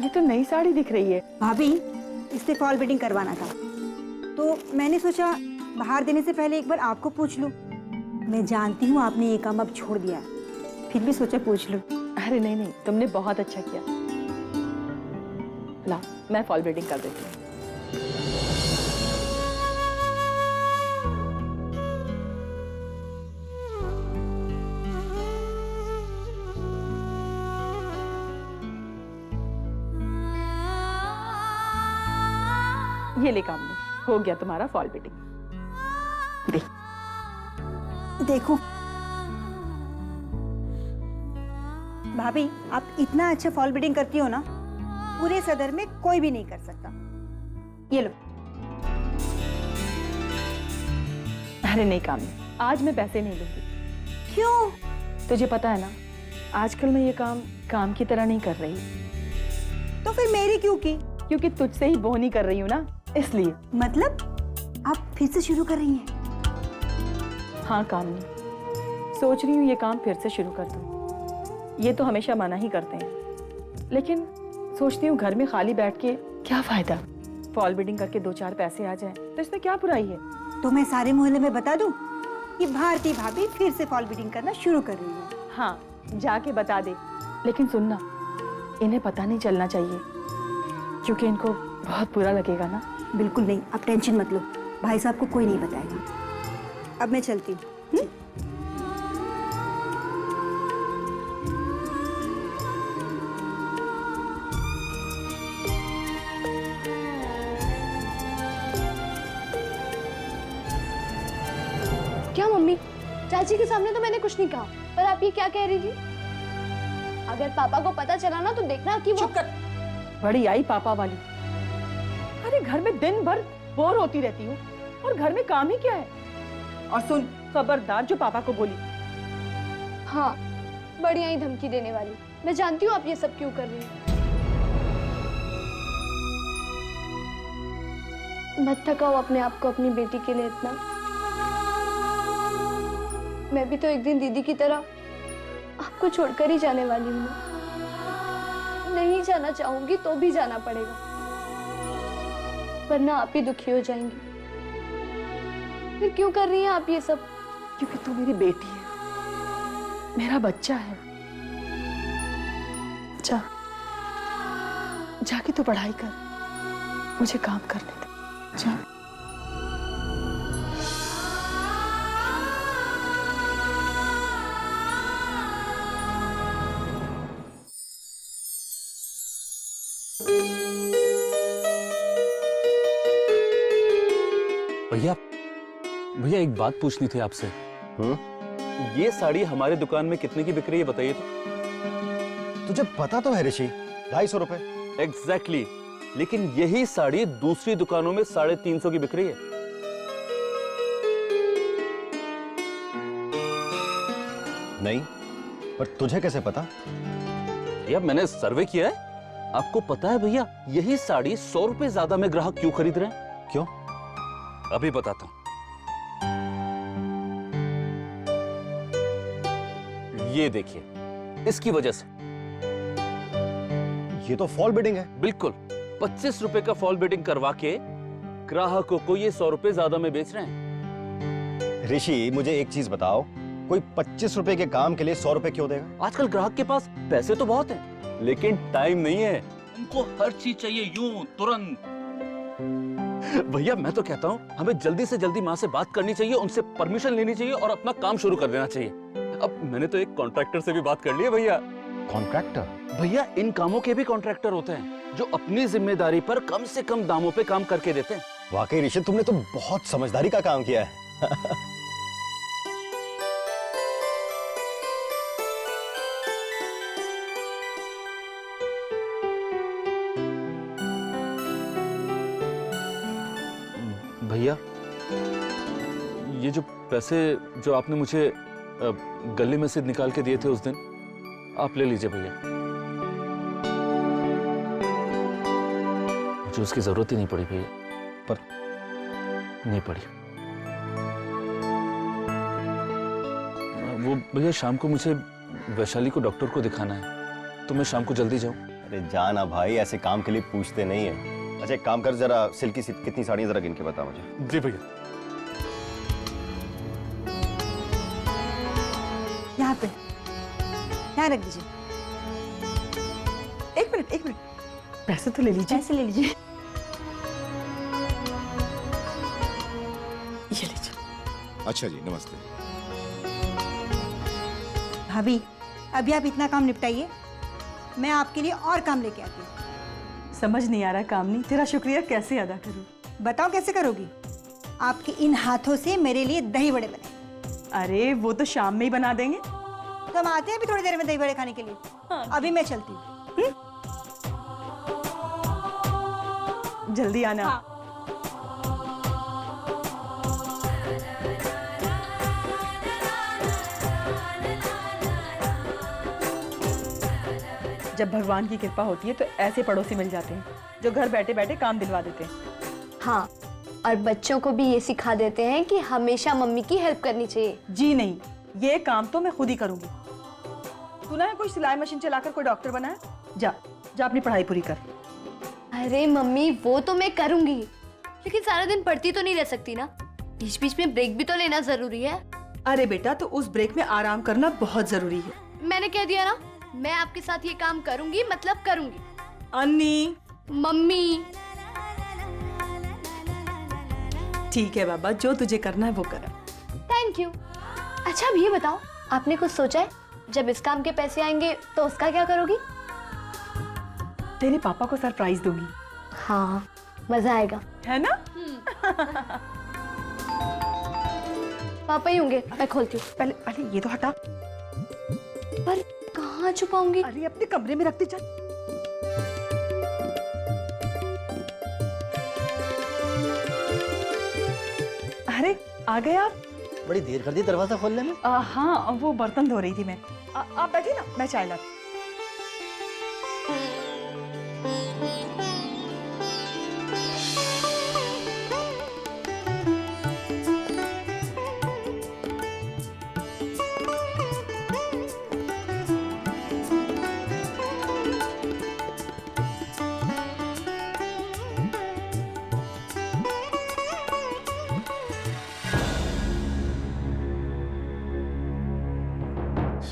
ये तो नई साड़ी दिख रही है। भाभी, इससे फॉल बिडिंग करवाना था, तो मैंने सोचा बाहर देने से पहले एक बार आपको पूछ लूं। मैं जानती हूँ आपने ये काम अब छोड़ दिया, फिर भी सोचा पूछ लूं। अरे नहीं नहीं, तुमने बहुत अच्छा किया। ला, मैं फॉल बिडिंग कर देती हूँ। ये ले कामनी, हो गया तुम्हारा फॉल बिडिंग। दे। देखो भाभी, आप इतना अच्छा फॉल बीडिंग करती हो ना, पूरे सदर में कोई भी नहीं कर सकता। ये लो। अरे नहीं कामनी, आज मैं पैसे नहीं लूंगी। क्यों? तुझे पता है ना, आजकल मैं ये काम की तरह नहीं कर रही। तो फिर मेरी क्यों की? क्योंकि तुझसे ही बोहनी कर रही हूँ ना, इसलिए। मतलब आप फिर से शुरू कर रही हैं? हाँ कामनी, सोच रही हूँ ये काम फिर से शुरू कर दूँ। ये तो हमेशा मना ही करते हैं, लेकिन सोचती हूँ घर में खाली बैठ के क्या फायदा, फॉल बीडिंग करके 2-4 पैसे आ जाएं तो इसमें क्या बुराई है। तो मैं सारे मोहल्ले में बता दूं कि भारती भाभी फिर से फॉल बीडिंग करना शुरू कर रही है। हाँ, जाके बता दे, लेकिन सुनना, इन्हें पता नहीं चलना चाहिए, क्योंकि इनको बहुत बुरा लगेगा ना। बिल्कुल नहीं, आप टेंशन मत लो, भाई साहब को कोई नहीं बताएगा। अब मैं चलती हूँ। क्या मम्मी, चाची के सामने तो मैंने कुछ नहीं कहा, पर आप ये क्या कह रही थी? अगर पापा को पता चला ना तो देखना कि वो। चुप कर, बड़ी आई पापा वाली। अरे घर में दिन भर बोर होती रहती हूँ और घर में काम ही क्या है। और सुन, खबरदार जो पापा को बोली। हाँ, बढ़िया ही धमकी देने वाली। मैं जानती हूँ आप ये सब क्यों कर रही हैं। मत थकाओ अपने आप को अपनी बेटी के लिए इतना। मैं भी तो एक दिन दीदी की तरह आपको छोड़कर ही जाने वाली हूँ ना। नहीं जाना चाहूंगी तो भी जाना पड़ेगा, वरना आप ही दुखी हो जाएंगी। फिर क्यों कर रही हैं आप ये सब? क्योंकि तू मेरी बेटी है, मेरा बच्चा है। जा, जाके तू पढ़ाई कर, मुझे काम करने दे। जा। भैया एक बात पूछनी थी आपसे। ये साड़ी हमारे दुकान में कितने की बिक रही है बताइए तो। तुझे पता तो है ऋषि, 250 रुपए। एग्जैक्टली, लेकिन यही साड़ी दूसरी दुकानों में 350 की बिक रही है। नहीं, पर तुझे कैसे पता? भैया मैंने सर्वे किया है। आपको पता है भैया, यही साड़ी 100 रुपए ज्यादा में ग्राहक क्यों खरीद रहे हैं? क्यों? अभी बताता हूं। ये देखिए, इसकी वजह से। ये तो फॉल बिडिंग है। बिल्कुल, 25 रुपए का फॉल बिडिंग करवा के ग्राहकों को ये 100 रुपए ज्यादा में बेच रहे हैं। ऋषि, मुझे एक चीज बताओ, कोई 25 रुपए के काम के लिए 100 रुपए क्यों देगा? आजकल ग्राहक के पास पैसे तो बहुत हैं, लेकिन टाइम नहीं है। उनको हर चीज चाहिए यूं तुरंत। भैया मैं तो कहता हूँ हमें जल्दी से जल्दी माँ से बात करनी चाहिए, उनसे परमिशन लेनी चाहिए और अपना काम शुरू कर देना चाहिए। अब मैंने तो एक कॉन्ट्रैक्टर से भी बात कर ली है भैया। कॉन्ट्रैक्टर? भैया इन कामों के भी कॉन्ट्रैक्टर होते हैं जो अपनी जिम्मेदारी पर कम से कम दामों पे काम करके देते हैं। वाकई ऋषि, तुमने तो बहुत समझदारी का काम किया है। भैया ये जो पैसे जो आपने मुझे गले में से निकाल के दिए थे उस दिन, आप ले लीजिए भैया। मुझे उसकी जरूरत ही नहीं पड़ी भैया, पर नहीं पड़ी। वो भैया शाम को मुझे वैशाली को डॉक्टर को दिखाना है, तो मैं शाम को जल्दी जाऊं? अरे जाना भाई, ऐसे काम के लिए पूछते नहीं है। अच्छा एक काम कर, जरा सिल्की सी कितनी साड़ियां जरा गिन के बता मुझे। जी भैया। यहाँ पे, यहाँ रख दीजिए। एक मिनट, पैसे तो ले लीजिए। पैसे ले लीजिए। ये लीजिए। अच्छा जी, नमस्ते। भाभी अभी आप इतना काम निपटाइए, मैं आपके लिए और काम लेके आती हूँ। समझ नहीं आ रहा कामनी, तेरा शुक्रिया कैसे अदा करूं। बताओ कैसे करोगी? आपके इन हाथों से मेरे लिए दही बड़े बने। अरे वो तो शाम में ही बना देंगे। तो हम आते हैं अभी थोड़ी देर में दही बड़े खाने के लिए। अभी मैं चलती हूँ। जल्दी आना। हाँ। जब भगवान की कृपा होती है तो ऐसे पड़ोसी मिल जाते हैं जो घर बैठे बैठे काम दिलवा देते हैं। हाँ, और बच्चों को भी ये सिखा देते हैं कि हमेशा मम्मी की हेल्प करनी चाहिए। जी नहीं, ये काम तो मैं खुद ही करूंगी। तूने कोई सिलाई मशीन चलाकर कोई डॉक्टर बना है? जा जा अपनी पढ़ाई पूरी कर। अरे मम्मी वो तो मैं करूंगी, लेकिन सारा दिन पढ़ती तो नहीं रह सकती ना, बीच बीच में ब्रेक भी तो लेना जरूरी है। अरे बेटा, तो उस ब्रेक में आराम करना बहुत जरूरी है। मैंने कह दिया ना, मैं आपके साथ ये काम करूंगी, मतलब करूंगी। अन्नी। मम्मी। ठीक है बाबा, जो तुझे करना है वो कर। Thank you. अच्छा अब ये बताओ, आपने कुछ सोचा है? जब इस काम के पैसे आएंगे तो उसका क्या करोगी? तेरे पापा को सरप्राइज दूंगी। हाँ, मजा आएगा, है ना? पापा ही होंगे, मैं खोलती हूँ। पहले पहले ये तो हटा। पर कहाँ छुपाऊंगी? अरे अपने कमरे में रखती चल। अरे आ गए आप? बड़ी देर कर दी दरवाजा खोलने में। हाँ, वो बर्तन धो रही थी मैं। आप बैठिए ना, मैं चाय लाती।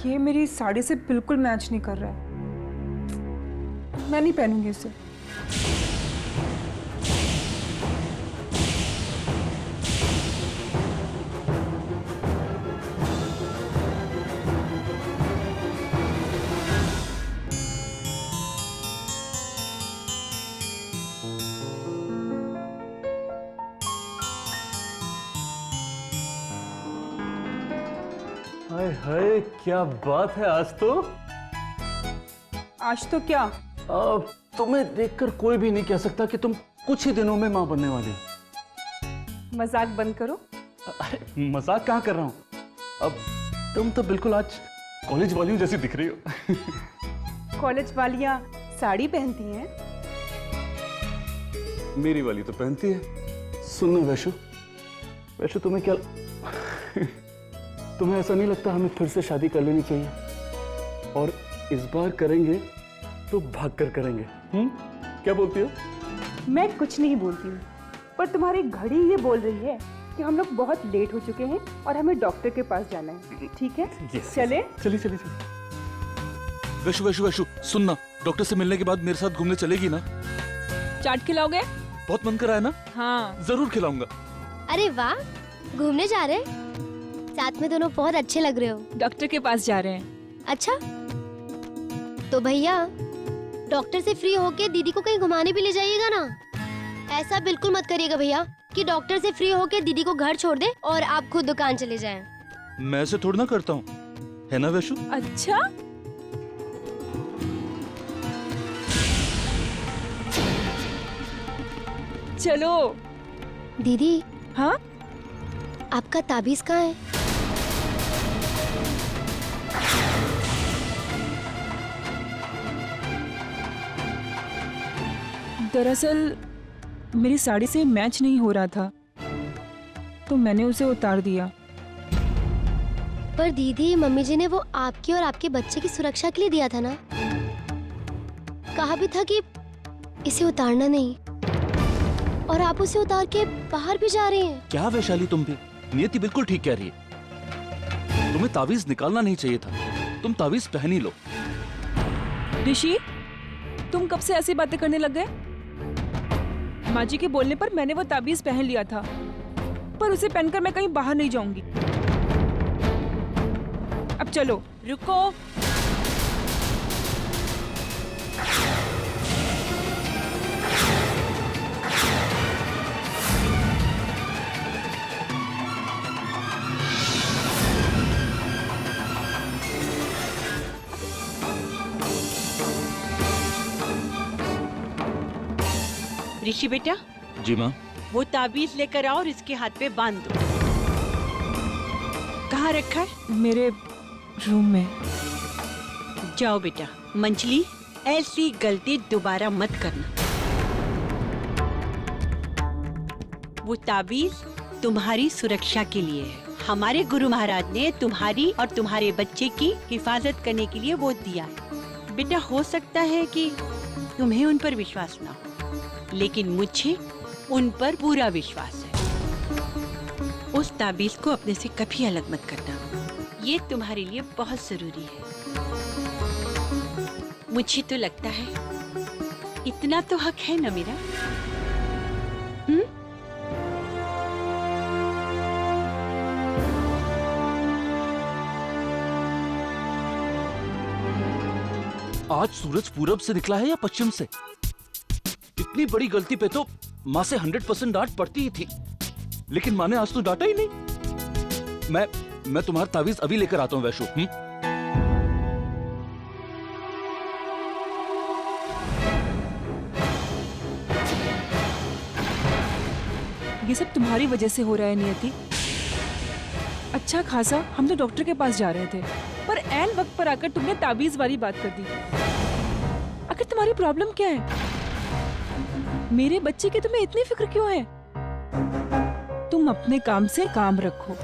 ये मेरी साड़ी से बिल्कुल मैच नहीं कर रहा है। मैं नहीं पहनूंगी इसे। हाय हाय, क्या बात है आज तो। आज तो क्या? तुम्हें देखकर कोई भी नहीं कह सकता कि तुम कुछ ही दिनों में माँ बनने वाली हो। मजाक बंद करो। अरे मजाक कहाँ कर रहा हूँ। अब तुम तो बिल्कुल आज कॉलेज वालियों जैसी दिख रही हो। कॉलेज वालियाँ साड़ी पहनती हैं? मेरी वाली तो पहनती है। सुनो वैशु, वैशु तुम्हें क्या तुम्हें ऐसा नहीं लगता हमें फिर से शादी कर लेनी चाहिए? और इस बार करेंगे तो भागकर करेंगे। क्या बोलती हो? मैं कुछ नहीं बोलती हूँ, पर तुम्हारी घड़ी ये बोल रही है कि हम लोग बहुत लेट हो चुके हैं और हमें डॉक्टर के पास जाना है। ठीक है, चले? चलिए चलिए चलिए। वैशु वैशु वैशु, सुनना, डॉक्टर से मिलने के बाद मेरे साथ घूमने चलेगी ना? चाट खिलाओगे? बहुत मन कर रहा है ना? हाँ जरूर खिलाऊंगा। अरे वाह, घूमने जा रहे हैं? साथ में दोनों बहुत अच्छे लग रहे हो। डॉक्टर के पास जा रहे हैं। अच्छा, तो भैया डॉक्टर से फ्री होके दीदी को कहीं घुमाने भी ले जाइएगा ना। ऐसा बिल्कुल मत करिएगा भैया कि डॉक्टर से फ्री होके दीदी को घर छोड़ दे और आप खुद दुकान चले जाएं। मैं ऐसे थोड़ा ना करता हूँ, है ना वैशु? अच्छा, चलो। दीदी। हाँ? आपका ताबीज कहाँ है? दरअसल मेरी साड़ी से मैच नहीं हो रहा था, तो मैंने उसे उतार दिया। पर दीदी, मम्मी जी ने वो आपकी और आपके बच्चे की सुरक्षा के लिए दिया था ना। कहा भी था कि इसे उतारना नहीं, और आप उसे उतार के बाहर भी जा रही हैं। क्या वैशाली, तुम भी नियति बिल्कुल ठीक कह रही है। तुम्हें तावीज निकालना नहीं चाहिए था, तुम तावीज पहन ही लो। ऋषि, तुम कब से ऐसी बातें करने लग गए? माँ जी के बोलने पर मैंने वो ताबीज पहन लिया था, पर उसे पहनकर मैं कहीं बाहर नहीं जाऊंगी। अब चलो। रुको। ऋषि बेटा, जी माँ। वो ताबीज लेकर आओ और इसके हाथ पे बांध दो। कहाँ रखा है? मेरे रूम में। जाओ बेटा। मंजली, ऐसी गलती दोबारा मत करना। वो ताबीज तुम्हारी सुरक्षा के लिए है। हमारे गुरु महाराज ने तुम्हारी और तुम्हारे बच्चे की हिफाजत करने के लिए वो दिया है। बेटा, हो सकता है कि तुम्हें उन पर विश्वास ना हो, लेकिन मुझे उन पर पूरा विश्वास है। उस ताबीज को अपने से कभी अलग मत करना, ये तुम्हारे लिए बहुत जरूरी है। मुझे तो लगता है इतना तो हक है ना मेरा। आज सूरज पूरब से निकला है या पश्चिम से? इतनी बड़ी गलती पे तो माँ से 100% डांट पड़ती ही थी, लेकिन माँ ने आज तो डांटा ही नहीं। मैं तुम्हारा तावीज अभी लेकर आता हूँ वैशु। ये सब तुम्हारी वजह से हो रहा है नियति। अच्छा खासा हम तो डॉक्टर के पास जा रहे थे, पर ऐन वक्त पर आकर तुमने ताबीज वाली बात कर दी। आखिर तुम्हारी प्रॉब्लम क्या है? मेरे बच्चे की तुम्हें इतनी फिक्र क्यों है? तुम अपने काम से काम रखो।